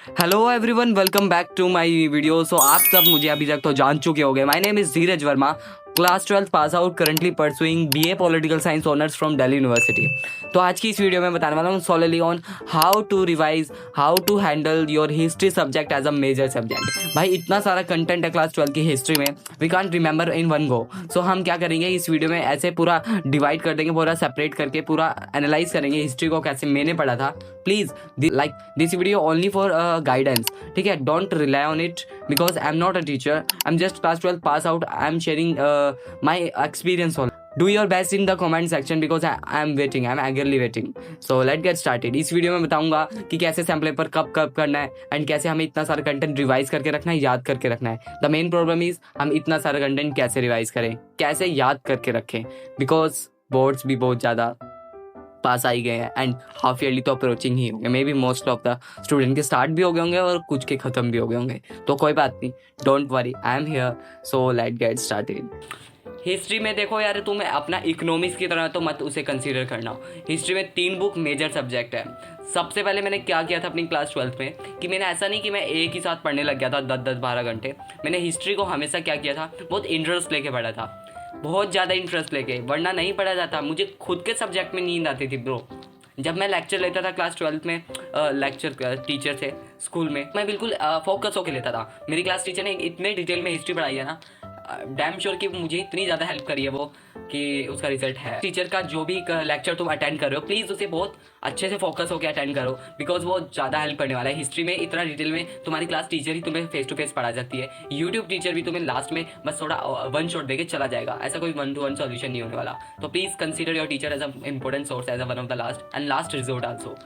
Hello everyone, welcome back to my video. So आप सब मुझे अभी तक तो जान चुके होंगे। My name is Dheeraj Verma, class 12 pass out, currently pursuing BA political science honours from Delhi University. तो आज की इस वीडियो में बताने वाला हूँ solely on how to revise, how to handle your history subject as a major subject. भाई इतना सारा कंटेंट है क्लास 12 की हिस्ट्री में, we can't remember in one go. So हम क्या करेंगे इस वीडियो में, ऐसे पूरा डिवाइड कर देंगे, पूरा सेपरेट करके पूरा एनालाइज करेंगे हिस्ट्री को कैसे मैंने पढ़ा था। Please like this video only for guidance, ठीक है? Don't rely on it because I am not a teacher, I am just class 12 pass out, I am sharing my experience on. Do your best in the comment section because I am waiting, I am eagerly waiting. So let get started. इस video में बताऊंगा कि कैसे sample paper कब कब करना है and कैसे हमें इतना सारा कंटेंट रिवाइज करके रखना है, याद करके रखना है। द मेन प्रॉब्लम इज हम इतना सारा कंटेंट कैसे रिवाइज करें, कैसे याद करके रखें, बिकॉज बोर्ड्स भी बहुत ज़्यादा पास आई गए हैं एंड हाफ ईयरली तो अप्रोचिंग ही होंगे। May be most of the student के स्टार्ट भी हो गए होंगे और कुछ के ख़त्म भी हो गए होंगे। तो कोई बात नहीं, don't worry, I am here. So let get started. History में देखो यार, तुम अपना इकोनॉमिक्स की तरह तो मत उसे कंसीडर करना। हिस्ट्री में 3 बुक मेजर सब्जेक्ट है। सबसे पहले मैंने क्या किया था अपनी क्लास 12 में कि मैंने ऐसा नहीं कि मैं एक ही साथ पढ़ने लग गया था 10-12 घंटे। मैंने हिस्ट्री को हमेशा क्या किया था, बहुत इंटरेस्ट लेके पढ़ा था, बहुत ज़्यादा इंटरेस्ट लेके, वरना नहीं पढ़ा जाता। मुझे खुद के सब्जेक्ट में नींद आती थी ब्रो। जब मैं लेक्चर लेता था क्लास 12 में, लेक्चर टीचर थे स्कूल में, मैं बिल्कुल फोकस होकर लेता था। मेरी क्लास टीचर ने इतने डिटेल में हिस्ट्री पढ़ाई है ना, डैम श्योर कि मुझे इतनी ज़्यादा हेल्प करी है वो कि उसका रिजल्ट है। टीचर का जो भी लेक्चर तुम अटेंड कर रहे हो, प्लीज़ उसे बहुत अच्छे से फोकस होकर अटेंड करो, बिकॉज वो ज़्यादा हेल्प करने वाला है। हिस्ट्री में इतना डिटेल में तुम्हारी क्लास टीचर ही तुम्हें फेस टू फेस पढ़ा जाती है। यूट्यूब टीचर भी तुम्हें लास्ट में बस थोड़ा वन शॉट देके चला जाएगा, ऐसा कोई 1-to-1 सॉल्यूशन नहीं होने वाला। तो please consider your teacher as a important source, as a one of the last and last resort also.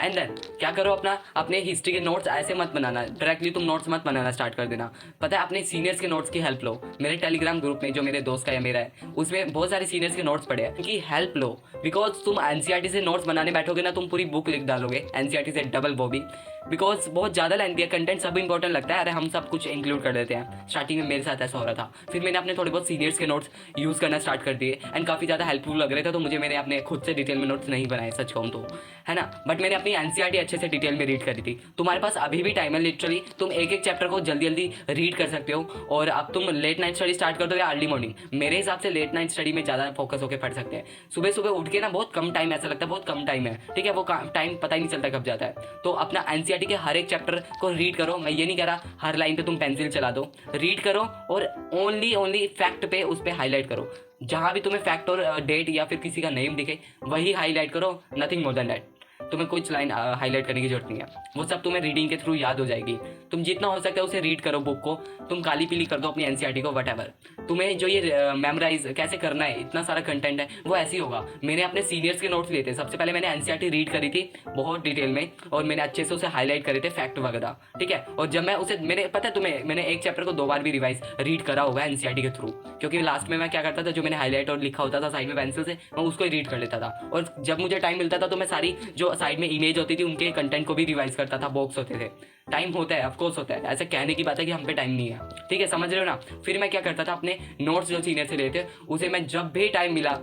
And then क्या करो, अपने हिस्ट्री के नोट्स ऐसे मत बनाना, डायरेक्टली तुम नोट्स मत बनाना स्टार्ट कर देना। पता है, अपने सीनियर्स के नोट्स की हेल्प लो। मेरे टेलीग्राम ग्रुप में, जो मेरे दोस्त का या मेरा है, उसमें बहुत सारे सीनियर्स के नोट्स पड़े हैं, उनकी हेल्प लो। बिकॉज तुम एनसीईआरटी से नोट्स बनाने बैठोगे ना, तुम पूरी बुक लिख डालोगे एनसीईआरटी से डबल वो भी, बिकॉज बहुत ज़्यादा लेंथी है कंटेंट, सब इंपॉर्टेंट लगता है। अरे हम सब कुछ इंक्लूड कर देते हैं। स्टार्टिंग में मेरे साथ ऐसा हो रहा था, फिर मैंने अपने थोड़े बहुत सीनियर्स के नोट्स यूज़ करना स्टार्ट कर दिए एंड काफ़ी ज़्यादा हेल्पफुल लग रहे थे। तो मैंने अपने खुद से डिटेल में नोट्स नहीं बनाए, सच कहूँ तो, है ना। बट मैंने अपनी एनसीईआरटी अच्छे से डिटेल में रीड करी थी। तुम्हारे पास अभी भी टाइम है, लिटरली तुम एक एक चैप्टर को जल्दी जल्दी रीड कर सकते हो। और अब तुम लेट नाइट स्टडी स्टार्ट कर दो या अर्ली मॉर्निंग, मेरे हिसाब से लेट नाइट स्टडी में ज़्यादा फोकस होकर पढ़ सकते हैं। सुबह सुबह उठ के ना बहुत कम टाइम, ऐसा लगता है बहुत कम टाइम है, ठीक है, वो टाइम पता ही नहीं चलता कब जाता है। तो अपना एनसीईआरटी के हर एक चैप्टर को रीड करो। मैं ये नहीं कह रहा हर लाइन पे तुम पेंसिल चला दो, रीड करो और ओनली फैक्ट पे उस पे हाईलाइट करो। जहां भी तुम्हें फैक्ट और डेट या फिर किसी का नेम दिखे वही हाईलाइट करो, नथिंग मोर देन दैट। तुम्हें कुछ लाइन हाईलाइट करने की जरूरत नहीं है, वो सब तुम्हें रीडिंग के थ्रू याद हो जाएगी। तुम जितना हो सकता है उसे रीड करो बुक को, तुम काली पीली कर दो अपनी एनसीईआरटी को, वटएवर। तुम्हें जो ये मेमोराइज कैसे करना है, इतना सारा कंटेंट है, वो ऐसे ही होगा। मैंने अपने सीनियर्स के नोट्स लिए थे, सबसे पहले मैंने एनसीईआरटी रीड करी थी बहुत डिटेल में और मैंने अच्छे से उसे हाईलाइट करे थे फैक्ट वगैरह, ठीक है। और जब मैं उसे, मैंने पता है तुम्हें, मैंने एक चैप्टर को 2 बार भी रिवाइज रीड करा होगा एनसीईआरटी के थ्रू, क्योंकि लास्ट में मैं क्या करता था, जो मैंने हाईलाइट और लिखा होता था साइड में पेंसिल से, मैं उसको ही रीड कर लेता था। और जब मुझे टाइम मिलता था तो मैं सारी जो साइड में इमेज होती थी उनके कंटेंट को भी रिवाइज करता था, बॉक्स होते थे। टाइम होता है, ऑफकोर्स होता है, ऐसा कहने की बात है कि हम पे टाइम नहीं है, ठीक है, समझ रहे हो ना। फिर मैं क्या करता था, अपने नोट्स जो सीनियर से लेते उसे मैं जब भी टाइम मिला,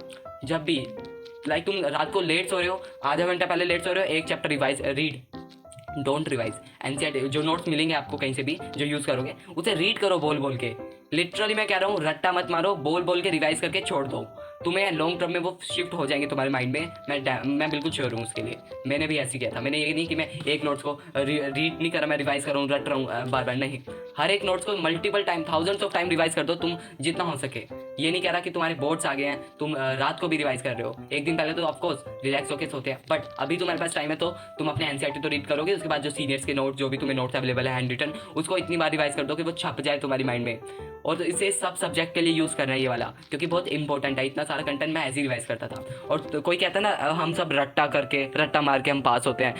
जब भी, लाइक तुम रात को लेट सो रहे हो, आधा घंटा पहले लेट सो रहे हो, एक chapter revise read, don't revise. NCERT जो नोट्स मिलेंगे आपको कहीं से भी जो यूज़ करोगे उसे रीड करो बोल बोल के। लिटरली मैं कह रहा हूँ, रट्टा मत मारो, बोल बोल के रिवाइज करके छोड़ दो, तुम्हें लॉन्ग टर्म में वो शिफ्ट हो जाएंगे तुम्हारे माइंड में। मैं बिल्कुल श्योर हूँ उसके लिए। मैंने भी ऐसे किया था। मैंने ये नहीं कि मैं एक नोट्स को रीड नहीं करा, मैं रिवाइज कर रहा हूँ, रट रहा हूँ बार बार, नहीं। हर एक नोट्स को multiple time, thousands of time revise कर दो तुम, जितना हो सके। ये नहीं कह रहा कि तुम्हारे बोर्ड्स आ गए हैं तुम रात को भी रिवाइज कर रहे हो, एक दिन पहले तो ऑफकोर्स रिलैक्स होकर सोते हैं, बट अभी तुम्हारे पास टाइम है तो तुम अपने एनसीईआरटी तो रीड करोगे। उसके बाद जो सीनियर्स के नोट्स, जो भी तुम्हें नोट्स अवेलेबल है हैंड रिटन, उसको इतनी बार रिवाइज कर दो कि वो छप जाए तुम्हारी माइंड में। और इसे सब सब्जेक्ट के लिए यूज़ करना है ये वाला, क्योंकि बहुत इंपॉर्टेंट है। इतना सारा कंटेंट मैं ऐसे ही रिवाइज करता था। और तो कोई कहता है ना हम सब रट्टा मार के हम पास होते हैं,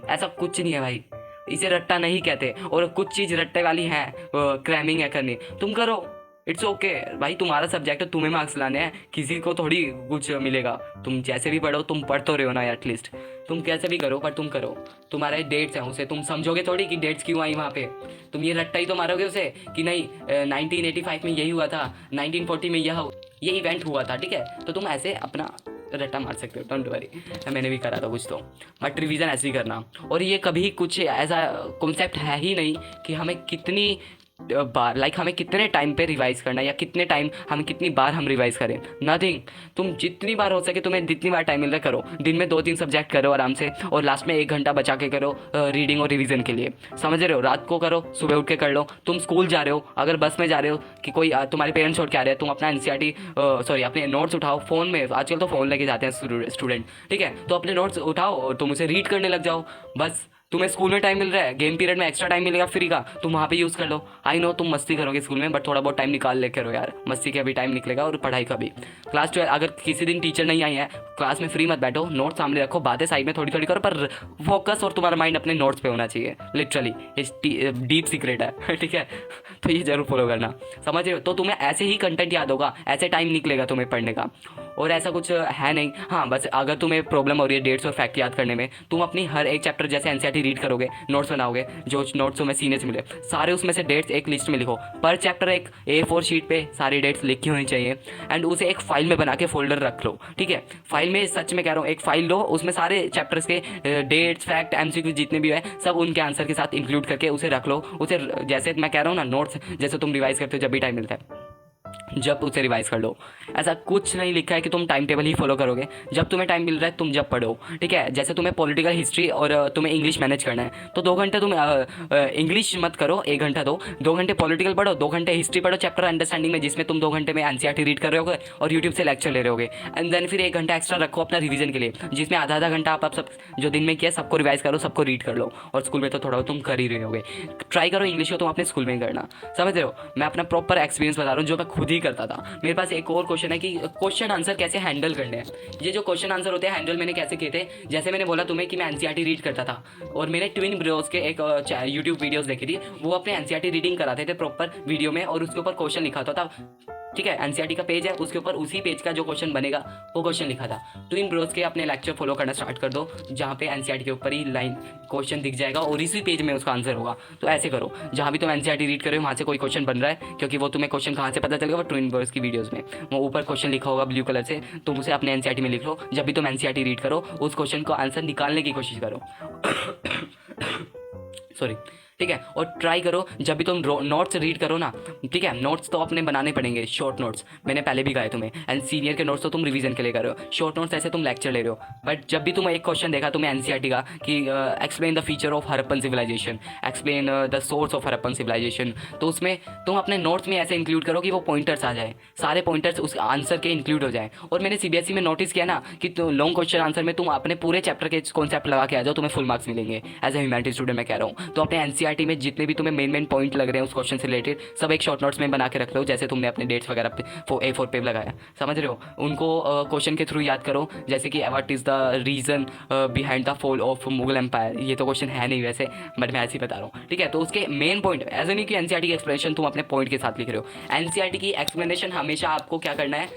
ऐसा कुछ नहीं है भाई, इसे रट्टा नहीं कहते। और कुछ चीज़ रट्टे वाली है, क्रैमिंग है करनी, तुम करो, इट्स ओके भाई, तुम्हारा सब्जेक्ट है, तुम्हें मार्क्स लाने हैं, किसी को थोड़ी कुछ मिलेगा। तुम जैसे भी पढ़ो, तुम पढ़ तो रहे हो ना एटलीस्ट, तुम कैसे भी करो पर तुम करो। तुम्हारे डेट्स हैं, उसे तुम समझोगे थोड़ी कि डेट्स क्यों आई वहाँ पे, तुम ये रट्टा ही तो मारोगे उसे कि नहीं 1985 में यही हुआ था, 1940 में ये इवेंट हुआ था, ठीक है। तो तुम ऐसे अपना रट्टा मार सकते हो, डोंट वरी, मैंने भी करा था कुछ तो। बट रिवीजन ऐसे ही करना, और ये कभी कुछ ऐसा कॉन्सेप्ट है ही नहीं कि हमें कितनी बार हमें कितने टाइम पे रिवाइज करना है या कितने टाइम हमें कितनी बार हम रिवाइज करें, नथिंग। तुम जितनी बार हो सके, तुम्हें जितनी बार टाइम मिल रहा है करो। दिन में 2-3 सब्जेक्ट करो आराम से, और लास्ट में 1 घंटा बचा के करो रीडिंग और रिवीजन के लिए, समझ रहे हो। रात को करो, सुबह उठ के कर लो। तुम स्कूल जा रहे हो, अगर बस में जा रहे हो कि कोई तुम्हारे पेरेंट्स छोड़ के आ रहे हैं, तुम अपना एनसीईआरटी सॉरी अपने नोट्स उठाओ फ़ोन में, आजकल तो फ़ोन लेके जाते हैं स्टूडेंट, ठीक है। तो अपने नोट्स उठाओ और तुम उसे रीड करने लग जाओ। बस तुम्हें स्कूल में टाइम मिल रहा है, गेम पीरियड में एक्स्ट्रा टाइम मिलेगा फ्री का, तुम वहाँ पे यूज़ कर लो। आई नो तुम मस्ती करोगे स्कूल में, बट थोड़ा बहुत टाइम निकाल ले करो यार, मस्ती का भी टाइम निकलेगा और पढ़ाई का भी। क्लास 12 अगर किसी दिन टीचर नहीं आई है, क्लास में फ्री मत बैठो, नोट्स सामने रखो, बातें साइड में थोड़ी थोड़ी करो, पर फोकस और तुम्हारा माइंड अपने नोट्स पे होना चाहिए। लिटरली ये डीप सीक्रेट है ठीक है। तो ये जरूर फॉलो करना, समझ रहे हो। तो तुम्हें ऐसे ही कंटेंट याद होगा, ऐसे टाइम निकलेगा तुम्हें पढ़ने का, और ऐसा कुछ है नहीं। हाँ बस अगर तुम्हें प्रॉब्लम हो रही है डेट्स और फैक्ट याद करने में, तुम अपनी हर एक चैप्टर जैसे एनसीईआरटी रीड करोगे, नोट्स बनाओगे, जो नोट्स तुम्हें सीने से मिले सारे उसमें से डेट्स एक लिस्ट में लिखो। पर चैप्टर एक A4 शीट पे सारी डेट्स लिखी होनी चाहिए, एंड उसे एक फाइल में बना के फोल्डर रख लो, ठीक है। फाइल में, सच में कह रहा हूँ, एक फाइल लो, उसमें सारे चैप्टर्स के डेट्स, फैक्ट, एमसीक्यू जितने भी है सब उनके आंसर के साथ इंक्लूड करके उसे रख लो। उसे जैसे मैं कह रहा हूँ ना, नोट्स जैसे तुम रिवाइज करते हो जब भी टाइम मिलता है, जब उसे रिवाइज कर लो। ऐसा कुछ नहीं लिखा है कि तुम टाइम टेबल ही फॉलो करोगे, जब तुम्हें टाइम मिल रहा है तुम जब पढ़ो, ठीक है। जैसे तुम्हें पॉलिटिकल हिस्ट्री और तुम्हें इंग्लिश मैनेज करना है, तो 2 घंटे तुम इंग्लिश मत करो, 1 घंटा दो, 2 घंटे पॉलिटिकल पढ़ो, 2 घंटे हिस्ट्री पढ़ो चैप्टर अंडरस्टैंडिंग में, जिसमें तुम 2 घंटे में एनसीईआरटी रीड कर रहे होगे और यूट्यूब से लेक्चर ले रहे होगे। एंड देन फिर 1 घंटा एक्स्ट्रा रखो अपना रिवीजन के लिए, जिसमें आधा घंटा आप सब जो दिन में किया सबको रिवाइज करो, सबको रीड कर लो। और स्कूल में तो थोड़ा तुम कर ही रहे होगे, ट्राई करो इंग्लिश को तुम अपने स्कूल में ही करना, समझ रहे हो। मैं अपना प्रॉपर एक्सपीरियंस बता रहा हूँ जो मैं खुद ही करता था। मेरे पास एक और क्वेश्चन है कि क्वेश्चन आंसर कैसे हैंडल करने हैं। ये जो क्वेश्चन आंसर होते हैं हैंडल मैंने कैसे किए थे, जैसे मैंने बोला तुम्हें कि मैं एनसीईआरटी रीड करता था, और मैंने ट्विन ब्रोस के एक यूट्यूब वीडियोस देखी थी, वो अपने एनसीईआरटी रीडिंग कराते थे प्रॉपर वीडियो में, और उसके ऊपर क्वेश्चन लिखा होता था, ठीक है। एनसीईआरटी का पेज है, उसके ऊपर उसी पेज का जो क्वेश्चन बनेगा वो क्वेश्चन लिखा था। ट्विन ब्रोस के अपने लेक्चर फॉलो करना स्टार्ट कर दो, जहाँ पे एनसीईआरटी के ऊपर ही लाइन क्वेश्चन दिख जाएगा और इसी पेज में उसका आंसर होगा। तो ऐसे करो, जहाँ भी तुम एनसीईआरटी रीड कर रहे हो वहाँ से कोई क्वेश्चन बन रहा है, क्योंकि वो तुम्हें क्वेश्चन कहाँ से पता चलेगा, वो ट्विन ब्रोस की वीडियोस में वो ऊपर क्वेश्चन लिखा होगा ब्लू कलर से, तुम उसे अपने एनसीईआरटी में लिख लो। जब भी तुम एनसीईआरटी रीड करो उस क्वेश्चन को आंसर निकालने की कोशिश करो सॉरी, ठीक है। और ट्राई करो जब भी तुम नोट्स रीड करो ना, ठीक है, नोट्स तो अपने बनाने पड़ेंगे, शॉर्ट नोट्स मैंने पहले भी कहा तुम्हें, एंड सीनियर के नोट्स तो तुम रिवीजन के लिए कर रहे हो, शॉर्ट नोट्स ऐसे तुम लेक्चर ले रहे हो। बट जब भी तुम एक क्वेश्चन देखा तुम्हें एनसीईआरटी का कि explain the feature of Harappan civilisation, explain the source of Harappan civilisation, तो उसमें तुम अपने नोट्स में ऐसे इंक्लूड करो कि वो पॉइंटर्स आ जाए, सारे पॉइंटर्स उस आंसर के इंक्लूड हो जाए। और मैंने सीबीएसई में नोटिस किया ना कि लॉन्ग क्वेश्चन आंसर में तुम अपने पूरे चैप्टर के कॉन्सेप्ट लगा के आ जाओ, तुम्हें फुल मार्क्स मिलेंगे एज ए ह्यूमैनिटी स्टूडेंट मैं कह रहा हूँ। तो अपने एनसीईआरटी में जितने भी तुम्हें मेन पॉइंट लग रहे हैं उस क्वेश्चन से रिलेटेड सब एक शॉर्ट नोट्स में बना के रख लो, जैसे तुमने अपने डेट्स वगैरह पे A4 पे लगाया, समझ रहे हो। उनको क्वेश्चन के थ्रू याद करो, जैसे कि what is the reason behind the fall of Mughal empire. ये तो क्वेश्चन है नहीं वैसे, बट मैं ऐसे ही बता रहा हूँ, ठीक है। तो उसके मेन पॉइंट, ऐसा नहीं कि एनसीईआरटी की एक्सप्लेनेशन तुम अपने पॉइंट के साथ लिख रहे हो। एनसीईआरटी की एक्सप्लेनेशन हमेशा आपको क्या करना है,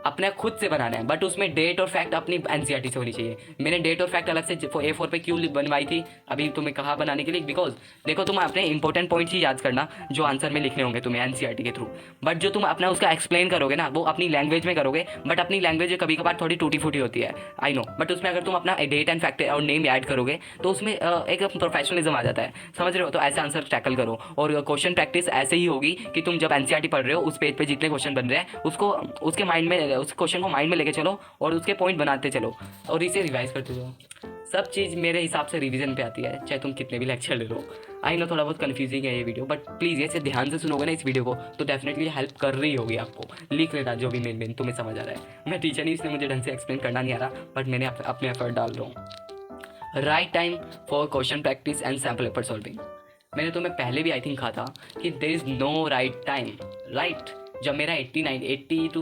अपने खुद से बनाना है, बट उसमें डेट और फैक्ट अपनी एनसीईआरटी से होनी चाहिए। मैंने डेट और फैक्ट अलग से A4 पे क्यों बनवाई थी, अभी तुम्हें कहा बनाने के लिए, बिकॉज देखो तुम अपने इंपॉर्टेंट पॉइंट्स ही याद करना जो आंसर में लिखने होंगे तुम्हें एनसीईआरटी के थ्रू, बट जो तुम अपना उसका एक्सप्लेन करोगे ना वो अपनी लैंग्वेज में करोगे, बट अपनी लैंग्वेज कभी कभार थोड़ी टूटी फूटी होती है, आई नो, बट उसमें अगर तुम अपना डेट एंड फैक्ट और नेम ऐड करोगे तो उसमें एक प्रोफेशनलिज्म आ जाता है, समझ रहे हो। तो ऐसे आंसर टैकल करो, और क्वेश्चन प्रैक्टिस ऐसे ही होगी कि तुम जब एनसीईआरटी पढ़ रहे हो उस पेज पे जितने क्वेश्चन बन रहे हैं उसको उसके माइंड में, उस क्वेश्चन को माइंड में लेके चलो और उसके पॉइंट बनाते चलो और इसे रिवाइज करते जाओ। सब चीज़ मेरे हिसाब से रिवीजन पे आती है, चाहे तुम कितने भी लेक्चर ले लो। आई नो थोड़ा बहुत कन्फ्यूजिंग है ये वीडियो, बट प्लीज़ ऐसे ध्यान से सुनोगे ना इस वीडियो को तो डेफिनेटली हेल्प कर रही होगी आपको। लिख लेना जो भी मेन तुम्हें समझ आ रहा है। मैं टीचर नहीं, इसलिए मुझे ढंग से एक्सप्लेन करना नहीं आ रहा, बट मैंने अपने एफर्ट डाल रहा हूँ। Right time for question practice and sample paper solving. मैंने तुम्हें पहले भी आई थिंक कहा था कि there is no right time, right. जब मेरा 80 to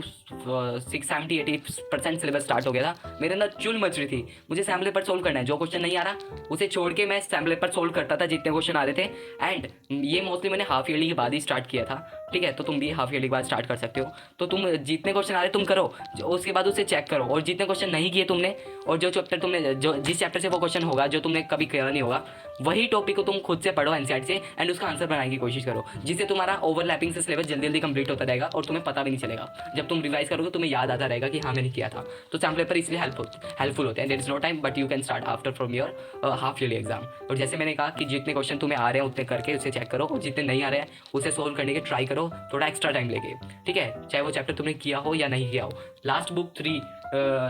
80% सिलेबस स्टार्ट हो गया था, मेरे अंदर चुल मच रही थी, मुझे सैम्पल पेपर सोल्व करना है। जो क्वेश्चन नहीं आ रहा उसे छोड़ के मैं सैम्पल पेपर सोल्व करता था जितने क्वेश्चन आ रहे थे। एंड ये मोस्टली मैंने हाफ ईयरली के बाद ही स्टार्ट किया था, ठीक है, तो तुम भी हाफ ईयरली के बाद स्टार्ट कर सकते हो। तो तुम जितने क्वेश्चन आ रहे तुम करो, उसके बाद उसे चेक करो, और जितने क्वेश्चन नहीं किए तुमने, और जो चैप्टर तुमने जो जिस चैप्टर से वो क्वेश्चन होगा जो तुमने कभी किया नहीं होगा, वही टॉपिक को तुम खुद से पढ़ो एनसीईआरटी से, एंड उसका आंसर बनाने की कोशिश करो, जिससे तुम्हारा ओवरलैपिंग से सिलेबस जल्दी जल्दी कंप्लीट होता रहेगा और तुम्हें पता भी नहीं चलेगा। जब तुम रिवाइज करोगे तुम्हें याद आता रहेगा कि हाँ मैंने किया था। तो सैम्पल पेपर इसलिए हेल्पफुल होते हैं। There is no time but you can start after from your half yearly exam. और जैसे मैंने कहा कि जितने क्वेश्चन तुम्हें आ रहे हैं उतने करके उसे चेक करो, और जितने नहीं आ रहे हैं उसे सोल्व करने के ट्राई करो थोड़ा एक्स्ट्रा टाइम लेके, ठीक है, चाहे वो चैप्टर तुमने किया हो या नहीं किया हो। लास्ट बुक 3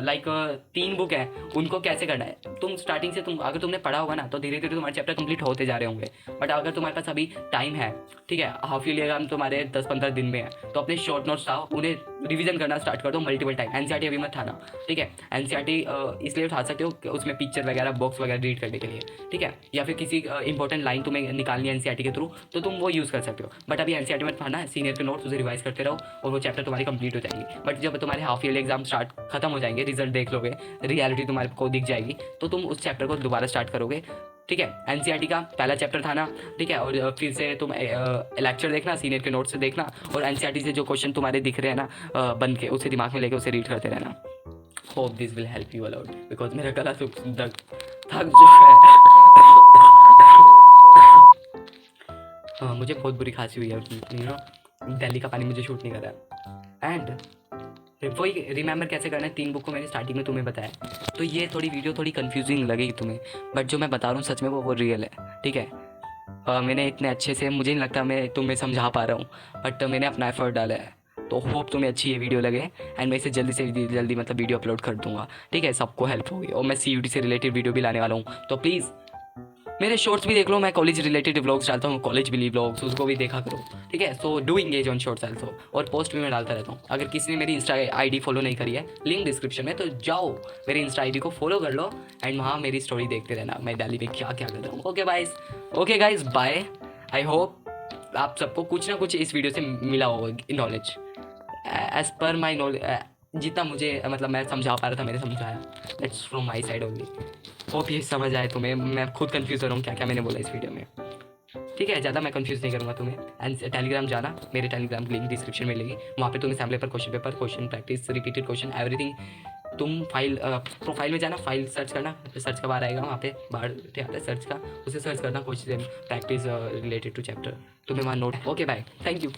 लाइक 3 बुक है, उनको कैसे करना है, तुम स्टार्टिंग से तुम अगर तुमने पढ़ा होगा ना तो धीरे धीरे तुम्हारे चैप्टर कंप्लीट होते जा रहे होंगे। बट अगर तुम्हारे पास अभी टाइम है, ठीक है, हाफ ईयरली एग्जाम तुम्हारे 10-15 दिन में है, तो अपने शॉर्ट नोट्स लाओ, उन्हें रिवीजन करना स्टार्ट कर दो मल्टीपल टाइम। एनसीईआरटी अभी मत उठाना, ठीक है, एनसीईआरटी इसलिए उठा सकते हो कि उसमें पिक्चर वगैरह बॉक्स वगैरह रीड करने के लिए, ठीक है, या फिर किसी इंपॉर्टेंट लाइन तुम्हें निकालनी है एनसीईआरटी के थ्रू तो तुम वो यूज़ कर सकते हो। बट अभी एनसीईआरटी मत उठाना, सीनियर के नोट्स उसे रिवाइज करते रहो और वो चैप्टर तुम्हारी कंप्लीट हो जाएंगी। बट जब तुम्हारे हाफ ईयरली एग्जाम स्टार्ट खत्म हो जाएंगे, रिजल्ट देख लोगे, रियलिटी तुम्हारे को दिख जाएगी, तो तुम उस चैप्टर को दोबारा स्टार्ट करोगे, ठीक है। एनसीईआरटी का पहला चैप्टर था ना, ठीक है, और फिर से तुम लेक्चर देखना, सीनियर के नोट से देखना, और एनसीईआरटी से जो क्वेश्चन तुम्हारे दिख रहे हैं ना बन के, उसे दिमाग में लेके उसे रीड करते रहना। Hope this will help you a lot, because मेरा गला तो थक चुका है। हाँ, मुझे बहुत बुरी खांसी हुई है, यू नो, दिल्ली का पानी मुझे शूट नहीं कर रहा। एंड वही रिमेंबर कैसे करना है, 3 बुक को मैंने स्टार्टिंग में तुम्हें बताया। तो ये थोड़ी वीडियो थोड़ी कंफ्यूजिंग लगेगी तुम्हें, बट जो मैं बता रहा हूँ सच में वो रियल है, ठीक है। मैंने इतने अच्छे से, मुझे नहीं लगता मैं तुम्हें समझा पा रहा हूँ, बट मैंने अपना एफर्ट डाला है। तो होप तुम्हें अच्छी ये वीडियो लगे, एंड मैं इसे जल्दी से जल्दी मतलब वीडियो अपलोड कर दूंगा, ठीक है, सबको हेल्प होगी। और मैं सीयूटी से रिलेटेड वीडियो भी लाने वाला हूँ, तो प्लीज़ मेरे शॉर्ट्स भी देख लो, मैं कॉलेज रिलेटेड व्लॉग्स डालता हूँ, कॉलेज बिली व्लॉग्स, उसको भी देखा करो, ठीक है। So do engage on shorts also, और पोस्ट भी मैं डालता रहता हूँ। अगर किसी ने मेरी इंस्टा आईडी फॉलो नहीं करी है, लिंक डिस्क्रिप्शन में, तो जाओ मेरी इंस्टा आईडी को फॉलो कर लो, एंड वहाँ मेरी स्टोरी देखते रहना, मैं दिल्ली में क्या क्या कर रहा हूँ। Okay guys bye. I hope आप सबको कुछ ना कुछ इस वीडियो से मिला होगा knowledge, as per my knowledge, जितना मुझे मतलब मैं समझा पा रहा था मैंने समझाया, that's from my side only. Hope ये समझ आए तुम्हें, मैं खुद कंफ्यूज हो रहा हूँ क्या क्या मैंने बोला इस वीडियो में, ठीक है। ज़्यादा मैं कंफ्यूज नहीं करूँगा तुम्हें। एंड टेलीग्राम जाना, मेरे टेलीग्राम की लिंक डिस्क्रिप्शन में मिलेगी, वहाँ पे तुम्हें sample paper, question practice, repeated question, everything. तुम प्रोफाइल में जाना, फाइल सर्च करना, सर्च का बार आएगा, वहाँ पे बाहर आता है सर्च का, उसे सर्च करना question practice related to chapter, तुम्हें वहाँ note. Okay bye, thank you.